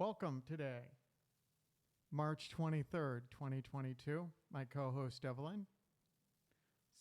Welcome today, March 23rd, 2022. My co-host, Evelyn.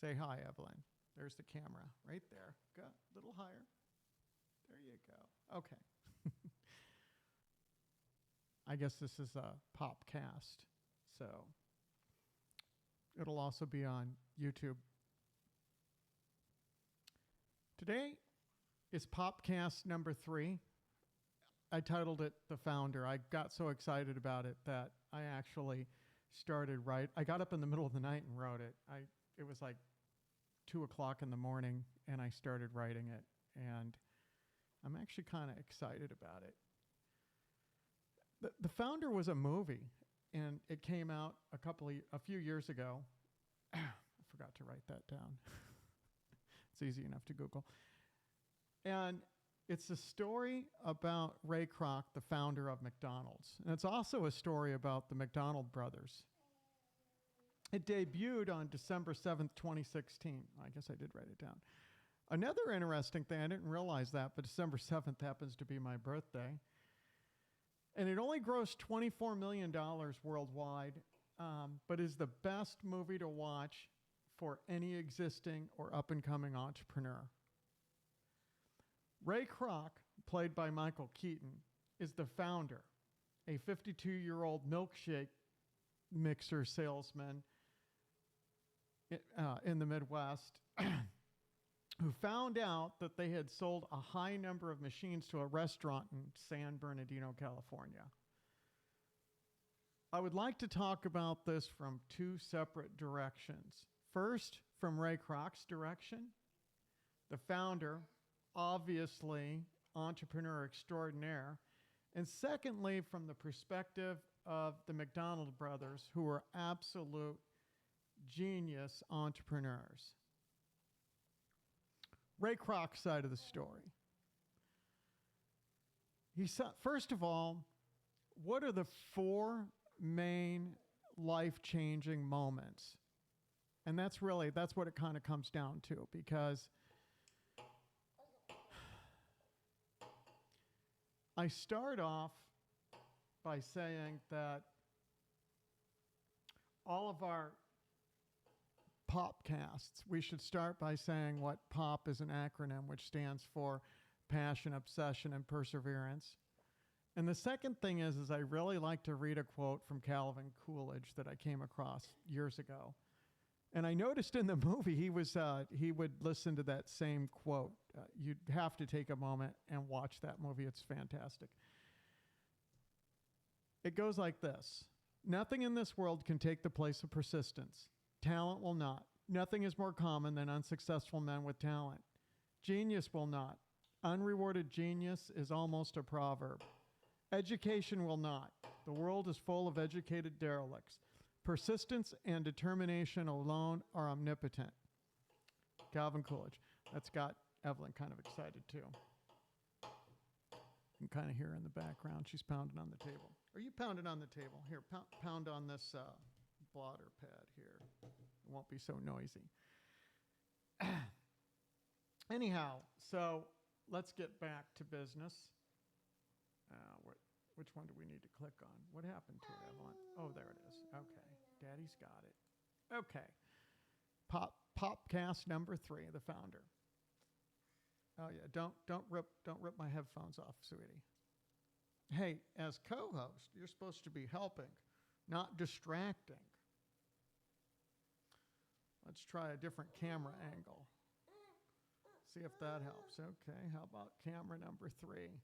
Say hi, Evelyn. There's the camera right there. Go a little higher. There you go. Okay. I guess this is a popcast, so it'll also be on YouTube. Today is popcast number 3. I titled it The Founder. I got so excited about it that I actually started I got up in the middle of the night and wrote it. It was like 2 o'clock in the morning and I started writing it, and I'm actually kind of excited about it. The Founder was a movie, and it came out a few years ago. I forgot to write that down. It's easy enough to Google. And it's a story about Ray Kroc, the founder of McDonald's. And it's also a story about the McDonald Brothers. It debuted on December 7th, 2016. I guess I did write it down. Another interesting thing, I didn't realize that, but December 7th happens to be my birthday. And it only grossed $24 million worldwide, but is the best movie to watch for any existing or up-and-coming entrepreneur. Ray Kroc, played by Michael Keaton, is the founder, a 52-year-old milkshake mixer salesman in the Midwest who found out that they had sold a high number of machines to a restaurant in San Bernardino, California. I would like to talk about this from 2 separate directions. First, from Ray Kroc's direction, the founder, obviously entrepreneur extraordinaire, and secondly, from the perspective of the McDonald Brothers, who were absolute genius entrepreneurs. Ray Crock Side of the story. First of all, what are the 4 main life-changing moments? And that's what it kind of comes down to, because I start off by saying that all of our popcasts, we should start by saying what POP is an acronym, which stands for passion, obsession, and perseverance. And the second thing is I really like to read a quote from Calvin Coolidge that I came across years ago. And I noticed in the movie he would listen to that same quote. You'd have to take a moment and watch that movie. It's fantastic. It goes like this. Nothing in this world can take the place of persistence. Talent will not. Nothing is more common than unsuccessful men with talent. Genius will not. Unrewarded genius is almost a proverb. Education will not. The world is full of educated derelicts. Persistence and determination alone are omnipotent. Calvin Coolidge. That's got Evelyn kind of excited too. You can kind of hear her in the background. She's pounding on the table. Are you pounding on the table? Here, pound on this blotter pad here. It won't be so noisy. Anyhow, so let's get back to business. Which one do we need to click on? What happened to it, Evelyn? Oh, there it is. Okay. Daddy's got it. Okay. Popcast number 3, the founder. Oh yeah, don't rip my headphones off, sweetie. Hey, as co-host, you're supposed to be helping, not distracting. Let's try a different camera angle. See if that helps. Okay, how about camera number 3?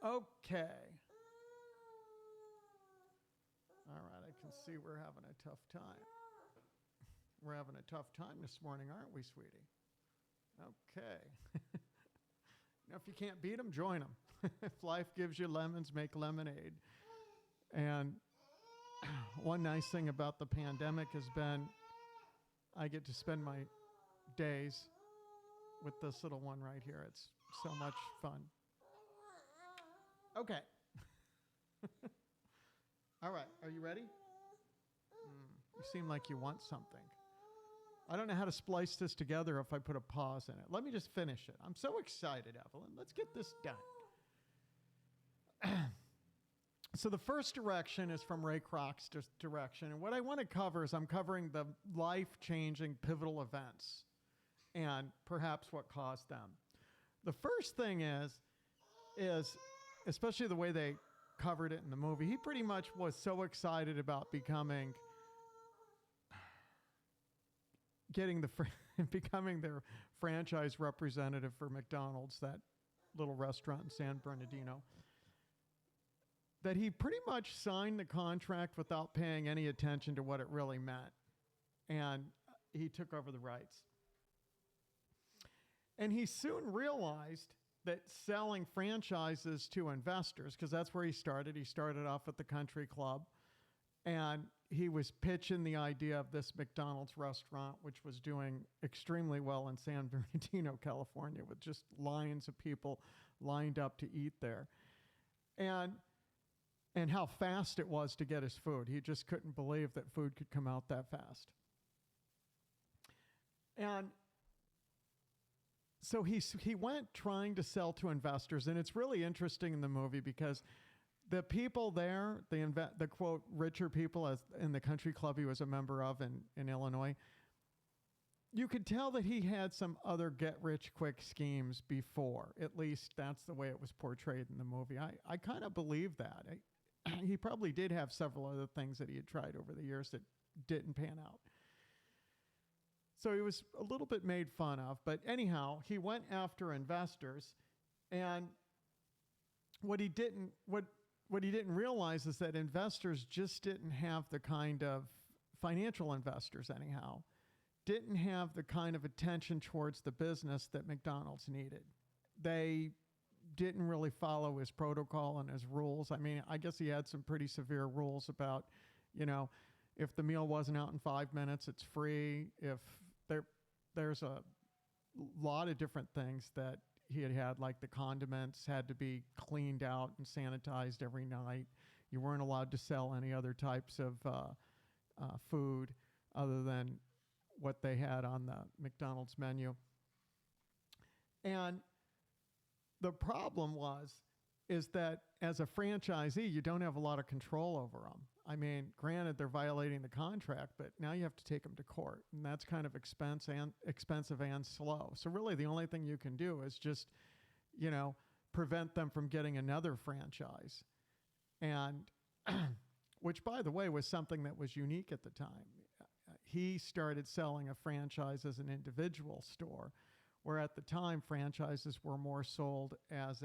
Okay. All right, I can see we're having a tough time. We're having a tough time this morning, aren't we, sweetie? Okay. Now, if you can't beat them, join them. If life gives you lemons, make lemonade. And one nice thing about the pandemic has been I get to spend my days with this little one right here. It's so much fun. Okay. All right. Are you ready? You seem like you want something. I don't know how to splice this together if I put a pause in it. Let me just finish it. I'm so excited, Evelyn. Let's get this done. So the first direction is from Ray Crock's direction. And what I want to cover is I'm covering the life-changing pivotal events and perhaps what caused them. The first thing is especially the way they covered it in the movie, he pretty much was so excited about becoming their franchise representative for McDonald's, that little restaurant in San Bernardino, that he pretty much signed the contract without paying any attention to what it really meant. And he took over the rights. And he soon realized that selling franchises to investors, because that's where he started off at the country club, and he was pitching the idea of this McDonald's restaurant, which was doing extremely well in San Bernardino, California, with just lines of people lined up to eat there. And how fast it was to get his food. He just couldn't believe that food could come out that fast. And so he went trying to sell to investors, and it's really interesting in the movie because the people there, the quote, richer people as in the country club he was a member of in Illinois, you could tell that he had some other get-rich-quick schemes before. At least that's the way it was portrayed in the movie. I kind of believe that. He probably did have several other things that he had tried over the years that didn't pan out. So he was a little bit made fun of. But anyhow, he went after investors, and what he didn't realize is that investors just didn't have the kind of financial investors anyhow, didn't have the kind of attention towards the business that McDonald's needed. They didn't really follow his protocol and his rules. I mean, I guess he had some pretty severe rules about, if the meal wasn't out in 5 minutes, it's free. If there's a lot of different things that he had, like the condiments had to be cleaned out and sanitized every night. You weren't allowed to sell any other types of food other than what they had on the McDonald's menu. And the problem is that as a franchisee, you don't have a lot of control over them. I mean, granted, they're violating the contract, but now you have to take them to court, and that's kind of expensive and slow. So really the only thing you can do is just, prevent them from getting another franchise. And which, by the way, was something that was unique at the time. He started selling a franchise as an individual store, where at the time franchises were more sold as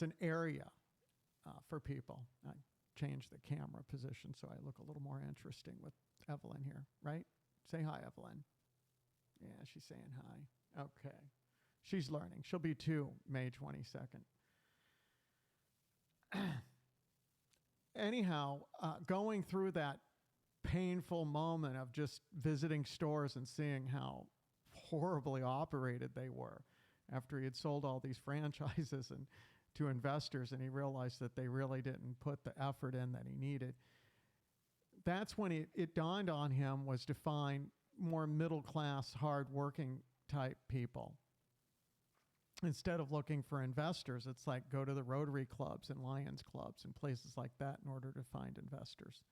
an area for people. I changed the camera position so I look a little more interesting with Evelyn here, right? Say hi, Evelyn. Yeah, she's saying hi. Okay. She's learning. She'll be 2 May 22nd. Anyhow, going through that painful moment of just visiting stores and seeing how horribly operated they were after he had sold all these franchises and to investors, and he realized that they really didn't put the effort in that he needed. That's when it dawned on him was to find more middle-class, hard-working type people. Instead of looking for investors, it's like go to the Rotary clubs and Lions clubs and places like that in order to find investors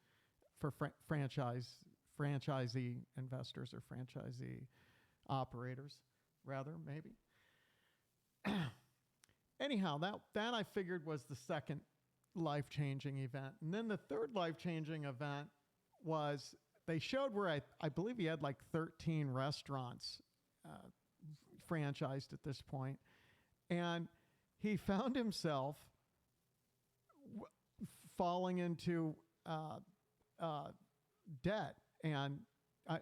for franchisee investors or franchisee operators, rather, maybe. Anyhow, that I figured was the second life-changing event. And then the third life-changing event was they showed where I believe he had like 13 restaurants franchised at this point. And he found himself falling into debt and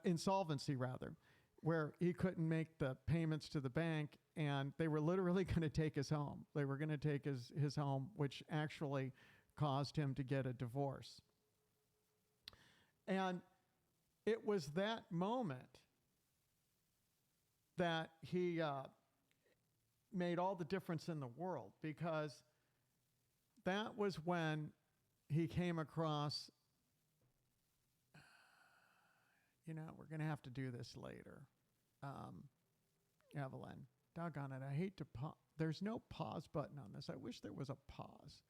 insolvency, rather, where he couldn't make the payments to the bank, and they were literally going to take his home. They were going to take his home, which actually caused him to get a divorce. And it was that moment that he made all the difference in the world, because that was when he came across we're going to have to do this later. Evelyn, doggone it. I hate to there's no pause button on this. I wish there was a pause.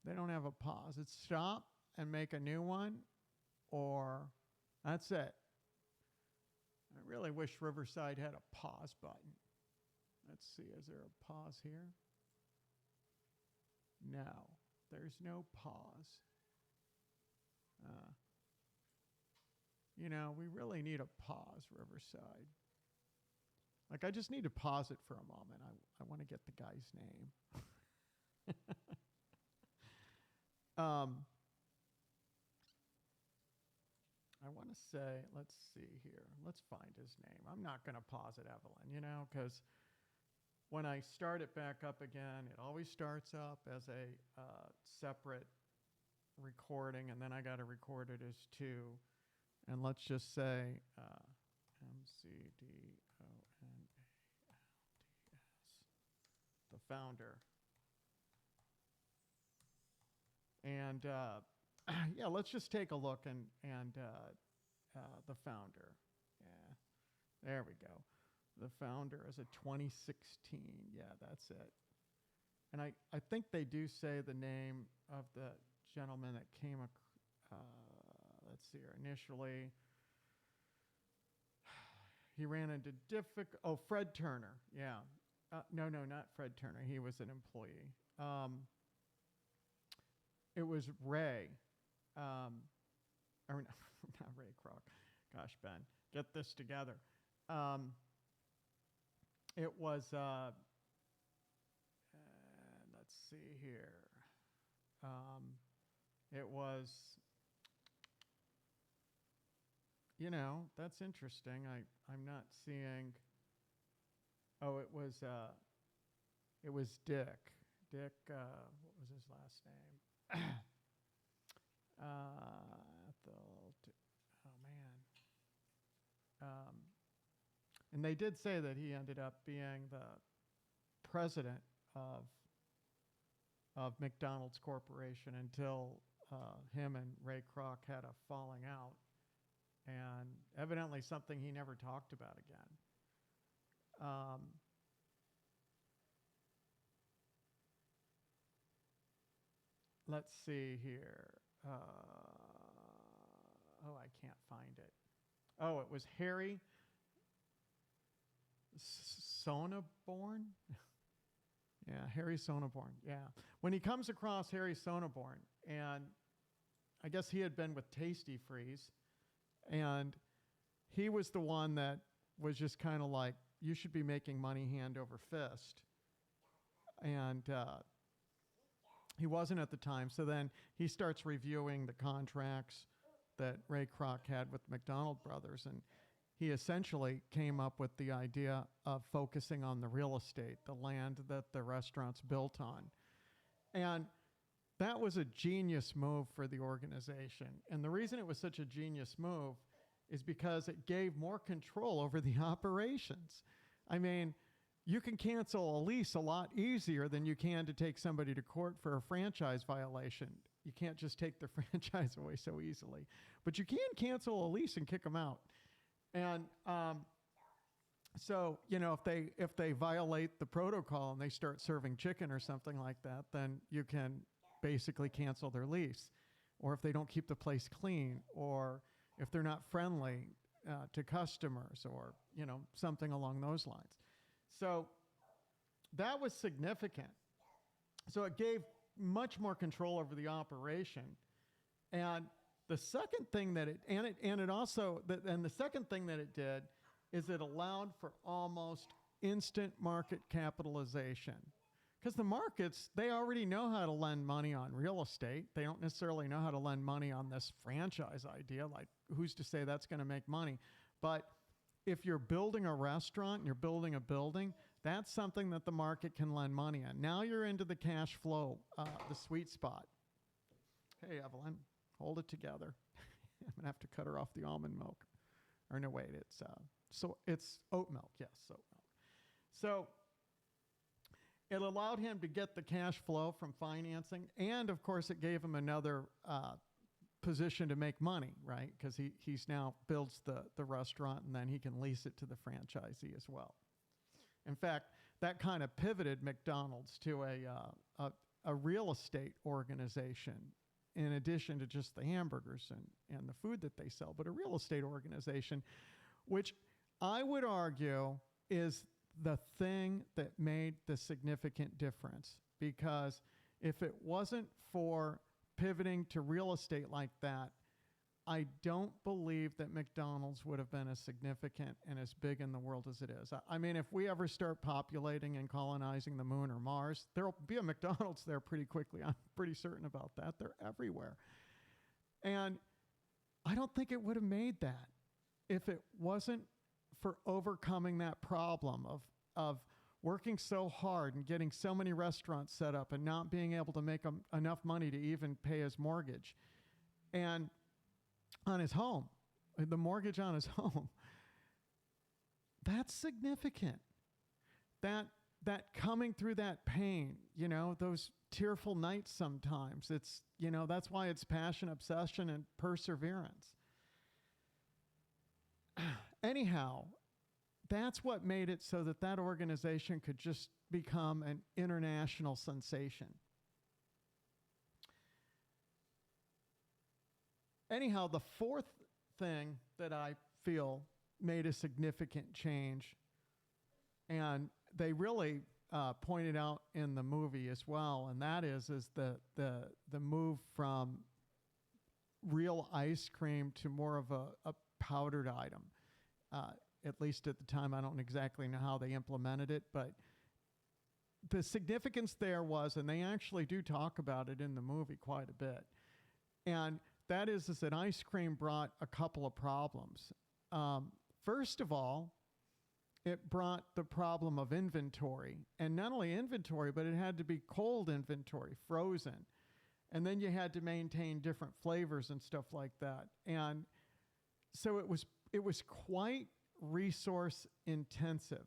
They don't have a pause. It's stop and make a new one, or that's it. I really wish Riverside had a pause button. Let's see, is there a pause here? No, there's no pause. We really need a pause, Riverside. Like, I just need to pause it for a moment. I want to get the guy's name. I want to say, let's see here. Let's find his name. I'm not going to pause it, Evelyn, because when I start it back up again, it always starts up as a separate recording, and then I got to record it as two. And let's just say McDonald's, the founder. And yeah, let's just take a look and the founder. Yeah, there we go. The founder is a 2016. Yeah, that's it. And I think they do say the name of the gentleman that came. Let's see here. Initially, he ran into Fred Turner. Yeah. No, not Fred Turner. He was an employee. It was Ray. Or no, not Ray Crock. Gosh, Ben, get this together. It was, let's see here. It was, that's interesting. I'm not seeing, it was Dick. Dick, what was his last name? And they did say that he ended up being the president of McDonald's Corporation until him and Ray Kroc had a falling out, and evidently something he never talked about again. Let's see here. I can't find it. Oh, it was Harry Sonneborn? Yeah, Harry Sonneborn, yeah. When he comes across Harry Sonneborn, and I guess he had been with Tasty Freeze, and he was the one that was just kind of like, you should be making money hand over fist. And he wasn't at the time, so then he starts reviewing the contracts that Ray Kroc had with McDonald Brothers, and he essentially came up with the idea of focusing on the real estate, the land that the restaurant's built on. And that was a genius move for the organization. And the reason it was such a genius move is because it gave more control over the operations. I mean, you can cancel a lease a lot easier than you can to take somebody to court for a franchise violation. You can't just take the franchise away so easily. But you can cancel a lease and kick them out. And so, if they violate the protocol and they start serving chicken or something like that, then you can basically cancel their lease. Or if they don't keep the place clean, or if they're not friendly to customers, or, something along those lines. So that was significant. So it gave much more control over the operation. And the second thing that the second thing that it did is it allowed for almost instant market capitalization. Because the markets, they already know how to lend money on real estate. They don't necessarily know how to lend money on this franchise idea. Like, who's to say that's going to make money? But if you're building a restaurant and you're building a building, that's something that the market can lend money on. Now you're into the cash flow, the sweet spot. Hey, Evelyn, hold it together. I'm going to have to cut her off the almond milk. Or no, wait, it's oat milk. Yes, oat milk. So it allowed him to get the cash flow from financing, and of course it gave him another position to make money, right? Because he's now builds the restaurant, and then he can lease it to the franchisee as well. In fact, that kind of pivoted McDonald's to a real estate organization, in addition to just the hamburgers and the food that they sell, but a real estate organization, which I would argue is the thing that made the significant difference. Because if it wasn't for pivoting to real estate like that, I don't believe that McDonald's would have been as significant and as big in the world as it is. I mean, if we ever start populating and colonizing the moon or Mars, there'll be a McDonald's there pretty quickly. I'm pretty certain about that. They're everywhere. And I don't think it would have made that if it wasn't for overcoming that problem of working so hard and getting so many restaurants set up and not being able to make enough money to even pay his mortgage. And on his home, the mortgage on his home. That's significant. That coming through that pain, those tearful nights sometimes. It's, that's why it's passion, obsession, and perseverance. Anyhow, that's what made it so that organization could just become an international sensation. Anyhow, the fourth thing that I feel made a significant change, and they really pointed out in the movie as well, and that is the move from real ice cream to more of a powdered item. At least at the time, I don't exactly know how they implemented it, but the significance there was, and they actually do talk about it in the movie quite a bit, and that is that ice cream brought a couple of problems. First of all, it brought the problem of inventory. And not only inventory, but it had to be cold inventory, frozen. And then you had to maintain different flavors and stuff like that. And so it was quite resource intensive.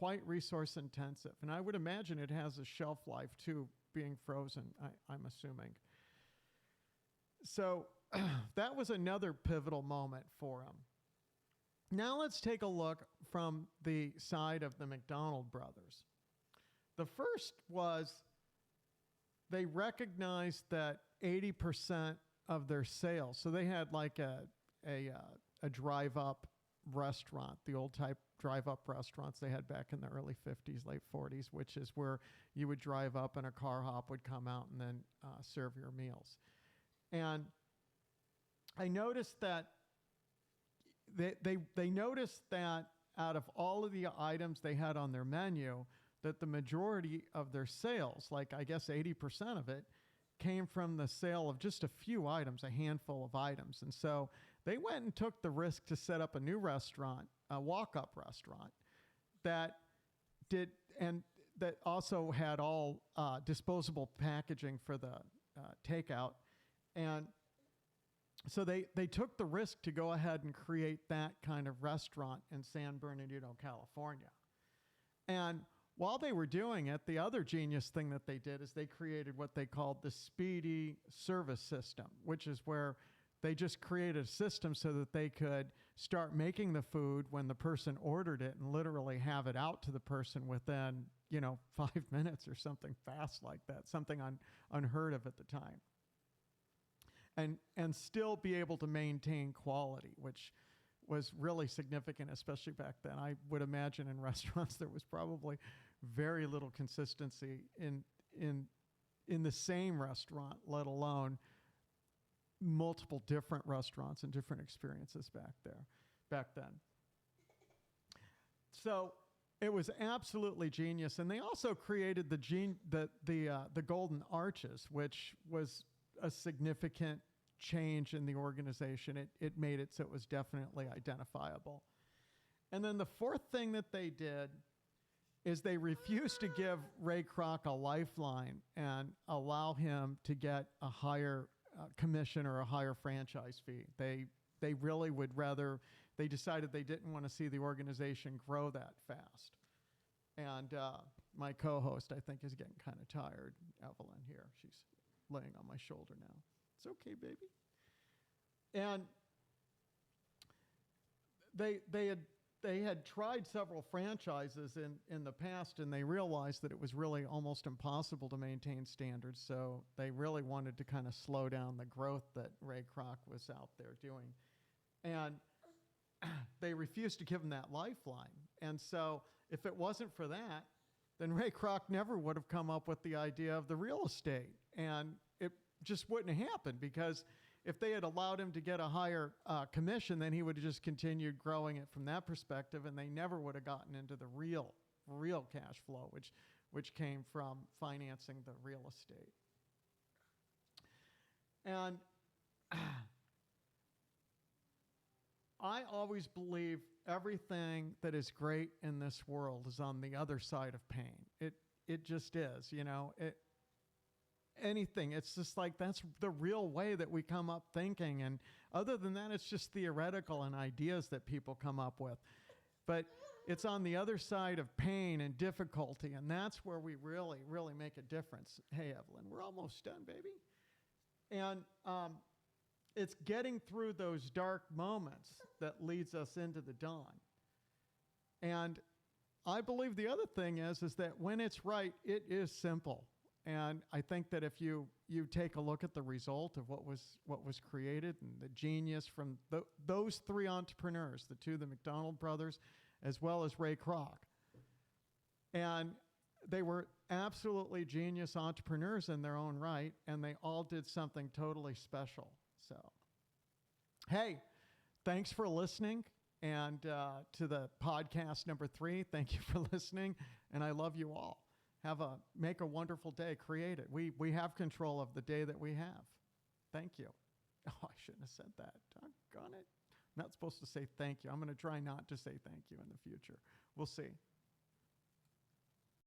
And I would imagine it has a shelf life too, being frozen, I'm assuming. So that was another pivotal moment for him. Now let's take a look from the side of the McDonald brothers. The first was they recognized that 80% of their sales, so they had like a drive-up restaurant, the old type drive-up restaurants they had back in the early 50s, late 40s, which is where you would drive up and a car hop would come out and then serve your meals. And I noticed that they noticed that out of all of the items they had on their menu, that the majority of their sales, like I guess 80% of it, came from the sale of just a few items, a handful of items. And so they went and took the risk to set up a new restaurant, a walk-up restaurant, that also had all disposable packaging for the takeout. And so they took the risk to go ahead and create that kind of restaurant in San Bernardino, California. And while they were doing it, the other genius thing that they did is they created what they called the Speedy service system, which is where they just created a system so that they could start making the food when the person ordered it and literally have it out to the person within, 5 minutes or something fast like that, something unheard of at the time. And still be able to maintain quality, which was really significant, especially back then. I would imagine in restaurants there was probably very little consistency in the same restaurant, let alone multiple different restaurants and different experiences back then. So it was absolutely genius, and they also created the golden arches, which was a significant change in the organization. It made it so it was definitely identifiable. And then the fourth thing that they did is they refused to give Ray Kroc a lifeline and allow him to get a higher commission or a higher franchise fee. They really would rather, they decided they didn't want to see the organization grow that fast. And my co-host, I think, is getting kind of tired, Evelyn here. She's laying on my shoulder now. It's okay, baby. And they had tried several franchises in the past, and they realized that it was really almost impossible to maintain standards. So they really wanted to kind of slow down the growth that Ray Kroc was out there doing. And they refused to give him that lifeline. And so if it wasn't for that, then Ray Kroc never would have come up with the idea of the real estate. And it just wouldn't have happened, because if they had allowed him to get a higher commission, then he would have just continued growing it from that perspective, and they never would have gotten into the real cash flow, which came from financing the real estate. And I always believe everything that is great in this world is on the other side of pain. It just is, you know. Anything. It's just like that's the real way that we come up thinking. And other than that, it's just theoretical and ideas that people come up with. But it's on the other side of pain and difficulty, and that's where we really, really make a difference. Hey, Evelyn, we're almost done, baby. And it's getting through those dark moments that leads us into the dawn. And I believe the other thing is that when it's right, it is simple. And I think that if you take a look at the result of what was created and the genius from those three entrepreneurs, the McDonald Brothers, as well as Ray Kroc, and they were absolutely genius entrepreneurs in their own right, and they all did something totally special. So, hey, thanks for listening, and to the podcast number 3, thank you for listening, and I love you all. Make a wonderful day. Create it. We have control of the day that we have. Thank you. Oh, I shouldn't have said that. Doggone it. I'm not supposed to say thank you. I'm going to try not to say thank you in the future. We'll see.